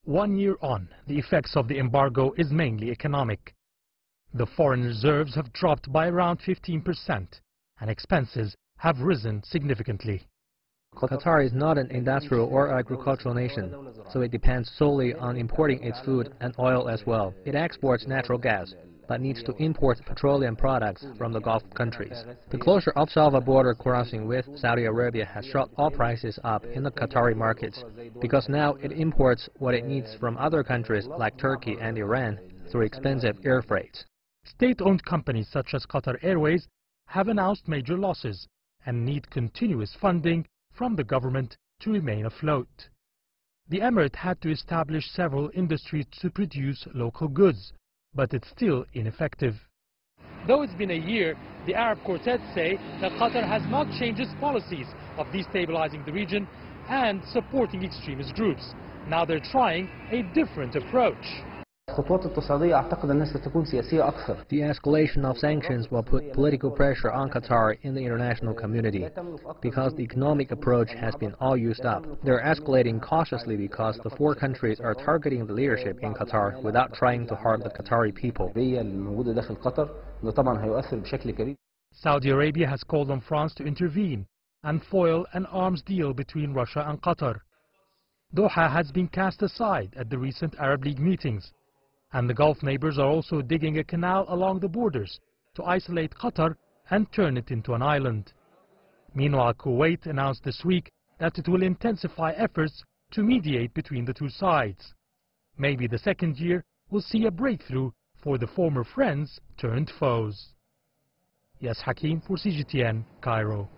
1 year on, the effects of the embargo is mainly economic. The foreign reserves have dropped by around 15%, and expenses have risen significantly. Qatar is not an industrial or agricultural nation, so it depends solely on importing its food and oil as well. It exports natural gas, but needs to import petroleum products from the Gulf countries. The closure of Salva border crossing with Saudi Arabia has shot all prices up in the Qatari markets, because now it imports what it needs from other countries like Turkey and Iran through expensive air freights. State-owned companies such as Qatar Airways have announced major losses and need continuous funding from the government to remain afloat. The Emirate had to establish several industries to produce local goods, but it's still ineffective. Though it's been a year, the Arab quartet say that Qatar has not changed its policies of destabilizing the region and supporting extremist groups. Now they're trying a different approach. The escalation of sanctions will put political pressure on Qatar in the international community, because the economic approach has been all used up. They're escalating cautiously because the four countries are targeting the leadership in Qatar without trying to harm the Qatari people. Saudi Arabia has called on France to intervene and foil an arms deal between Russia and Qatar. Doha has been cast aside at the recent Arab League meetings, and the Gulf neighbors are also digging a canal along the borders to isolate Qatar and turn it into an island. Meanwhile, Kuwait announced this week that it will intensify efforts to mediate between the two sides. Maybe the second year will see a breakthrough for the former friends turned foes. Yes, Hakim for CGTN, Cairo.